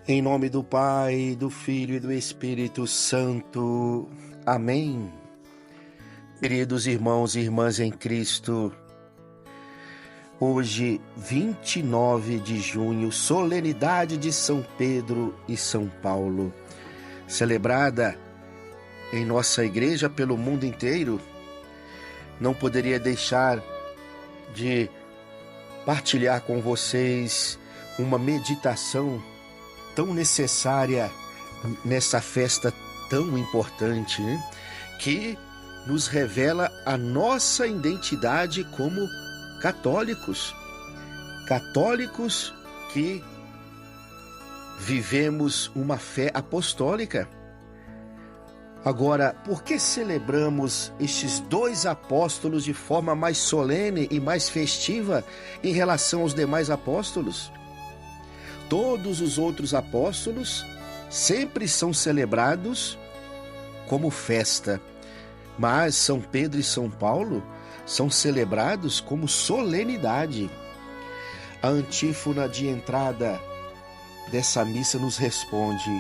Em nome do Pai, do Filho e do Espírito Santo. Amém. Queridos irmãos e irmãs em Cristo, hoje, 29 de junho, solenidade de São Pedro e São Paulo, celebrada em nossa igreja pelo mundo inteiro, não poderia deixar de partilhar com vocês uma meditação tão necessária nessa festa tão importante, né? Que nos revela a nossa identidade como católicos. Católicos que vivemos uma fé apostólica. Agora, por que celebramos estes dois apóstolos de forma mais solene e mais festiva em relação aos demais apóstolos? Todos os outros apóstolos sempre são celebrados como festa, mas São Pedro e São Paulo são celebrados como solenidade. A antífona de entrada dessa missa nos responde: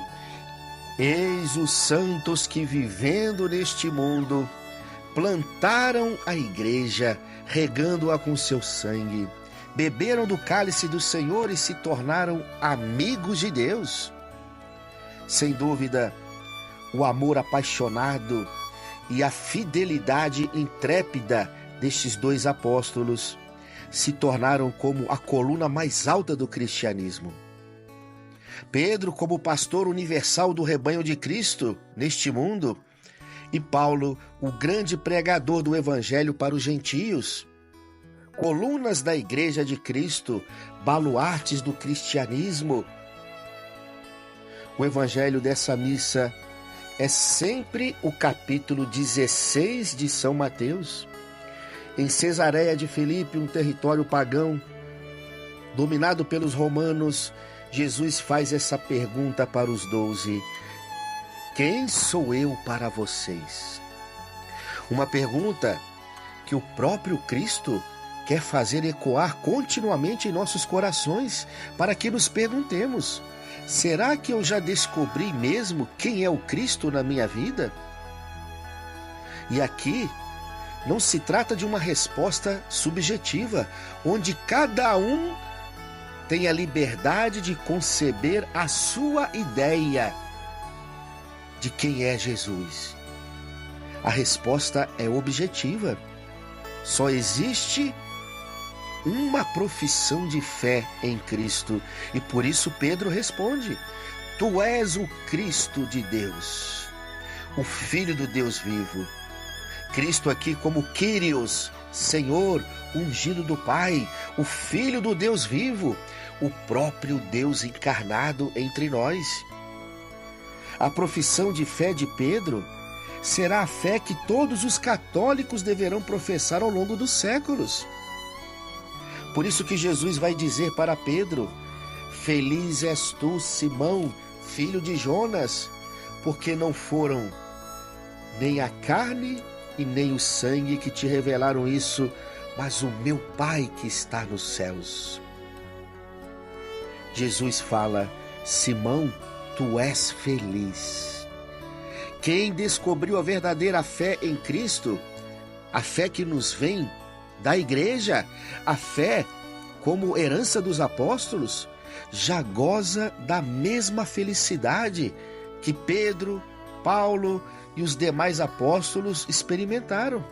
eis os santos que, vivendo neste mundo, plantaram a igreja, regando-a com seu sangue. Beberam do cálice do Senhor e se tornaram amigos de Deus. Sem dúvida, o amor apaixonado e a fidelidade intrépida destes dois apóstolos se tornaram como a coluna mais alta do cristianismo. Pedro, como pastor universal do rebanho de Cristo neste mundo, e Paulo, o grande pregador do evangelho para os gentios, colunas da Igreja de Cristo, baluartes do cristianismo. O evangelho dessa missa é sempre o capítulo 16 de São Mateus. Em Cesareia de Filipe, um território pagão, dominado pelos romanos, Jesus faz essa pergunta para os 12: quem sou eu para vocês? Uma pergunta que o próprio Cristo quer fazer ecoar continuamente em nossos corações, para que nos perguntemos: será que eu já descobri mesmo quem é o Cristo na minha vida? E aqui não se trata de uma resposta subjetiva, onde cada um tem a liberdade de conceber a sua ideia de quem é Jesus. A resposta é objetiva. Só existe uma profissão de fé em Cristo, e por isso Pedro responde: tu és o Cristo de Deus, o Filho do Deus vivo. Cristo aqui como Kyrios, Senhor, ungido do Pai, o Filho do Deus vivo, o próprio Deus encarnado entre nós. A profissão de fé de Pedro será a fé que todos os católicos deverão professar ao longo dos séculos. Por isso que Jesus vai dizer para Pedro: feliz és tu, Simão, filho de Jonas, porque não foram nem a carne e nem o sangue que te revelaram isso, mas o meu Pai que está nos céus. Jesus fala: Simão, tu és feliz. Quem descobriu a verdadeira fé em Cristo, a fé que nos vem da igreja, a fé como herança dos apóstolos, já goza da mesma felicidade que Pedro, Paulo e os demais apóstolos experimentaram.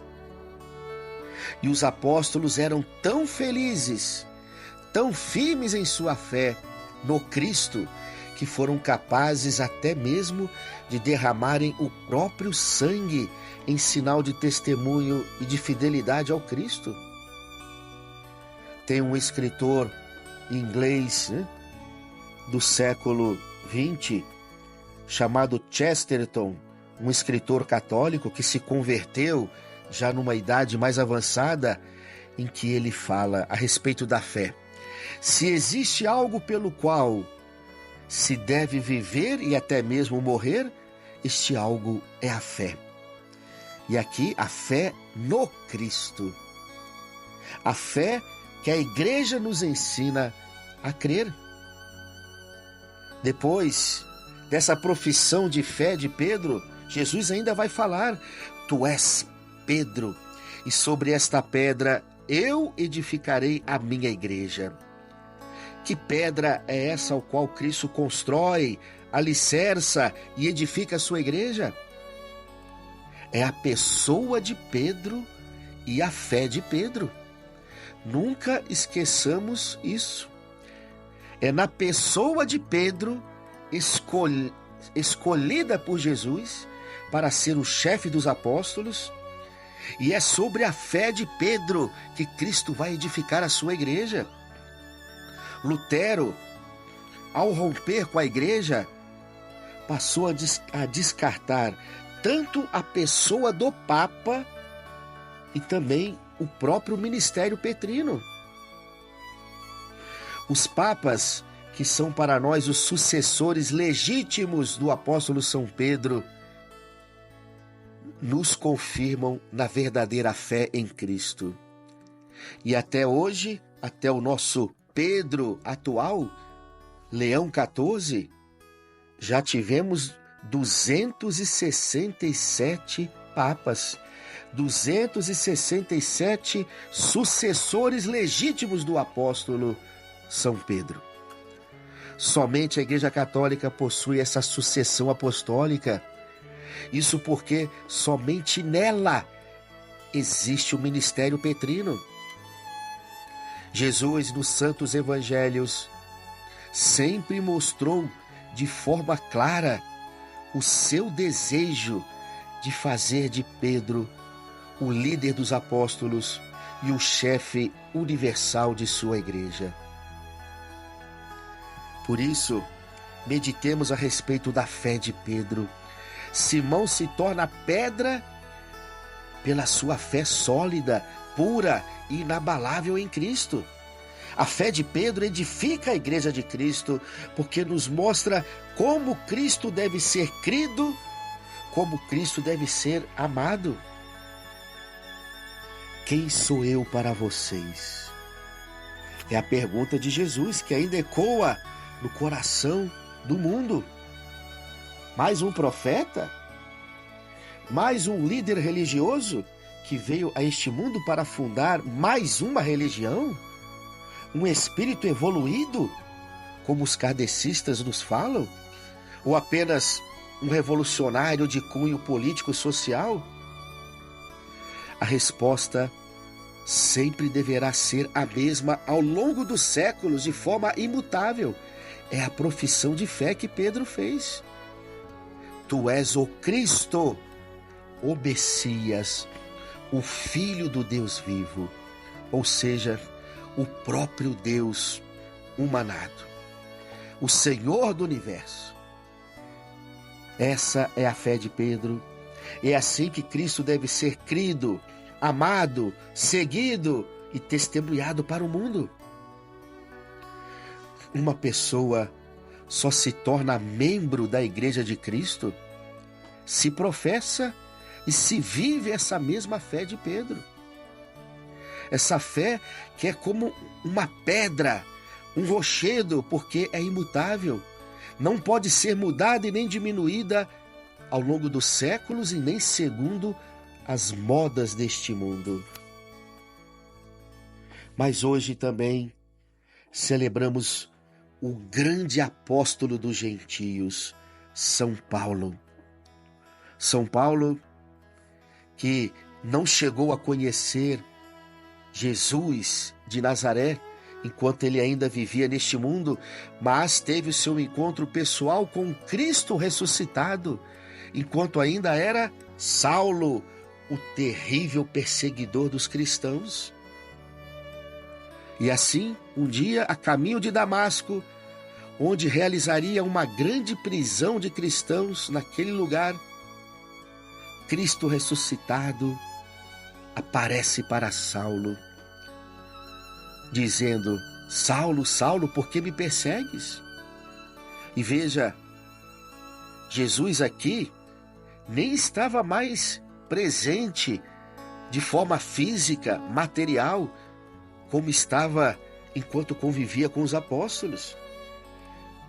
E os apóstolos eram tão felizes, tão firmes em sua fé no Cristo, que foram capazes até mesmo de derramarem o próprio sangue em sinal de testemunho e de fidelidade ao Cristo. Tem um escritor inglês, do século XX, chamado Chesterton, um escritor católico que se converteu já numa idade mais avançada, em que ele fala a respeito da fé: se existe algo pelo qual se deve viver e até mesmo morrer, este algo é a fé. E aqui a fé no Cristo. A fé que a igreja nos ensina a crer. Depois dessa profissão de fé de Pedro, Jesus ainda vai falar: tu és Pedro, e sobre esta pedra eu edificarei a minha igreja. Que pedra é essa ao qual Cristo constrói, alicerça e edifica a sua igreja? É a pessoa de Pedro e a fé de Pedro. Nunca esqueçamos isso. É na pessoa de Pedro, escolhida por Jesus para ser o chefe dos apóstolos, e é sobre a fé de Pedro que Cristo vai edificar a sua igreja. Lutero, ao romper com a igreja, passou a descartar tanto a pessoa do Papa e também o próprio ministério petrino. Os papas, que são para nós os sucessores legítimos do apóstolo São Pedro, nos confirmam na verdadeira fé em Cristo. E até hoje, até o nosso Pedro atual, Leão XIV, já tivemos 267 papas, 267 sucessores legítimos do apóstolo São Pedro. Somente a Igreja Católica possui essa sucessão apostólica. Isso porque somente nela existe o ministério petrino. Jesus, nos santos evangelhos, sempre mostrou de forma clara o seu desejo de fazer de Pedro o líder dos apóstolos e o chefe universal de sua igreja. Por isso, meditemos a respeito da fé de Pedro. Simão se torna pedra pela sua fé sólida, pura e inabalável em Cristo. A fé de Pedro edifica a igreja de Cristo, porque nos mostra como Cristo deve ser crido, como Cristo deve ser amado. Quem sou eu para vocês? É a pergunta de Jesus que ainda ecoa no coração do mundo. Mais um profeta? Mais um líder religioso que veio a este mundo para fundar mais uma religião? Um espírito evoluído, como os kardecistas nos falam? Ou apenas um revolucionário de cunho político-social? A resposta sempre deverá ser a mesma ao longo dos séculos, de forma imutável. É a profissão de fé que Pedro fez. Tu és o Cristo, o Messias, o Filho do Deus vivo, ou seja, o próprio Deus humanado, o Senhor do universo. Essa é a fé de Pedro. É assim que Cristo deve ser crido, amado, seguido e testemunhado para o mundo. Uma pessoa só se torna membro da Igreja de Cristo se professa e se vive essa mesma fé de Pedro. Essa fé que é como uma pedra, um rochedo, porque é imutável. Não pode ser mudada e nem diminuída ao longo dos séculos e nem segundo as modas deste mundo. Mas hoje também celebramos o grande apóstolo dos gentios, São Paulo. São Paulo, que não chegou a conhecer Jesus de Nazaré enquanto ele ainda vivia neste mundo, mas teve o seu encontro pessoal com Cristo ressuscitado, enquanto ainda era Saulo, o terrível perseguidor dos cristãos. E assim, um dia, a caminho de Damasco, onde realizaria uma grande prisão de cristãos naquele lugar, Cristo ressuscitado aparece para Saulo, dizendo: Saulo, Saulo, por que me persegues? E veja, Jesus aqui nem estava mais presente de forma física, material, como estava enquanto convivia com os apóstolos.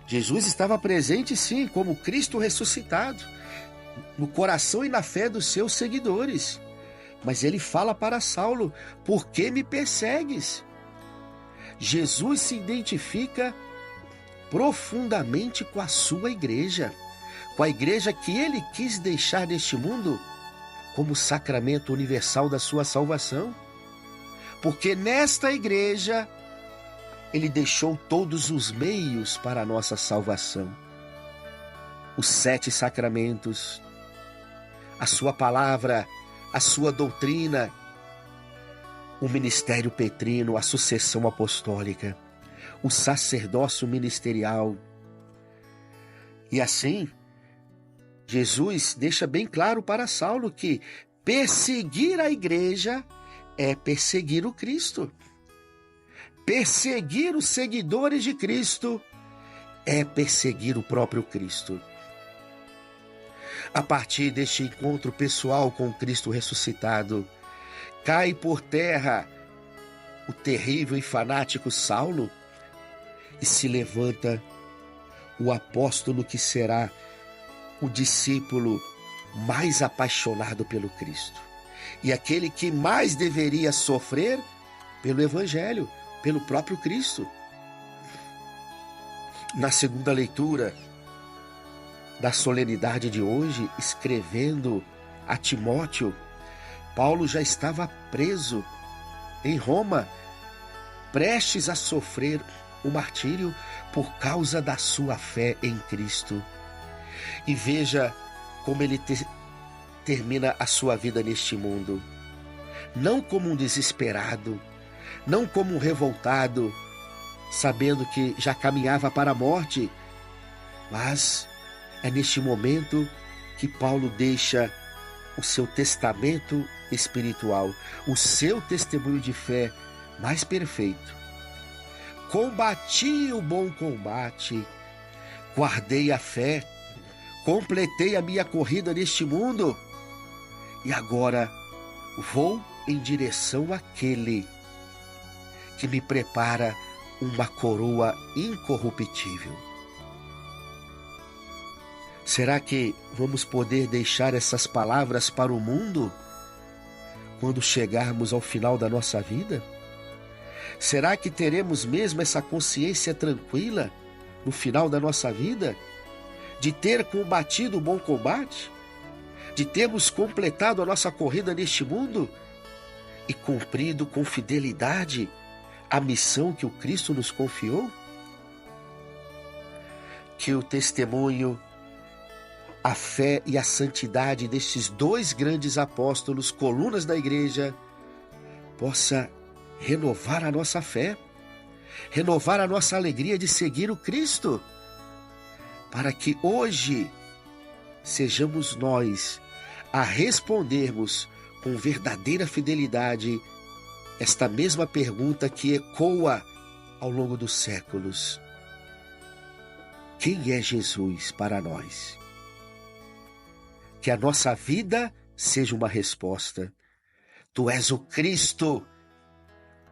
Jesus estava presente, sim, como Cristo ressuscitado, no coração e na fé dos seus seguidores. Mas ele fala para Saulo: por que me persegues? Jesus se identifica profundamente com a sua igreja, com a igreja que ele quis deixar neste mundo como sacramento universal da sua salvação. Porque nesta igreja ele deixou todos os meios para a nossa salvação. Os 7 sacramentos, a sua palavra, a sua doutrina, o ministério petrino, a sucessão apostólica, o sacerdócio ministerial. E assim, Jesus deixa bem claro para Saulo que perseguir a igreja é perseguir o Cristo. Perseguir os seguidores de Cristo é perseguir o próprio Cristo. A partir deste encontro pessoal com o Cristo ressuscitado, cai por terra o terrível e fanático Saulo e se levanta o apóstolo que será o discípulo mais apaixonado pelo Cristo e aquele que mais deveria sofrer pelo Evangelho, pelo próprio Cristo. Na segunda leitura da solenidade de hoje, escrevendo a Timóteo, Paulo já estava preso em Roma, prestes a sofrer o martírio por causa da sua fé em Cristo. E veja como ele termina a sua vida neste mundo, não como um desesperado, não como um revoltado, sabendo que já caminhava para a morte, mas é neste momento que Paulo deixa o seu testamento espiritual, o seu testemunho de fé mais perfeito. Combati o bom combate, guardei a fé, completei a minha corrida neste mundo e agora vou em direção àquele que me prepara uma coroa incorruptível. Será que vamos poder deixar essas palavras para o mundo quando chegarmos ao final da nossa vida? Será que teremos mesmo essa consciência tranquila no final da nossa vida? De ter combatido o bom combate? De termos completado a nossa corrida neste mundo e cumprido com fidelidade a missão que o Cristo nos confiou? Que o testemunho, a fé e a santidade destes 2 grandes apóstolos, colunas da igreja, possa renovar a nossa fé, renovar a nossa alegria de seguir o Cristo, para que hoje sejamos nós a respondermos com verdadeira fidelidade esta mesma pergunta que ecoa ao longo dos séculos: quem é Jesus para nós? Que a nossa vida seja uma resposta. Tu és o Cristo,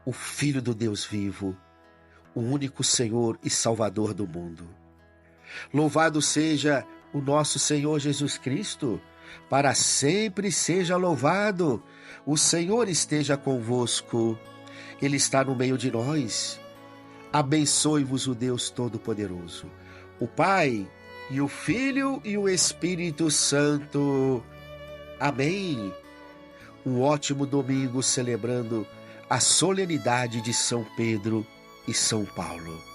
o Filho do Deus vivo, o único Senhor e Salvador do mundo. Louvado seja o nosso Senhor Jesus Cristo, para sempre seja louvado. O Senhor esteja convosco, Ele está no meio de nós. Abençoe-vos o Deus Todo-Poderoso, o Pai, e o Filho e o Espírito Santo. Amém. Um ótimo domingo celebrando a solenidade de São Pedro e São Paulo.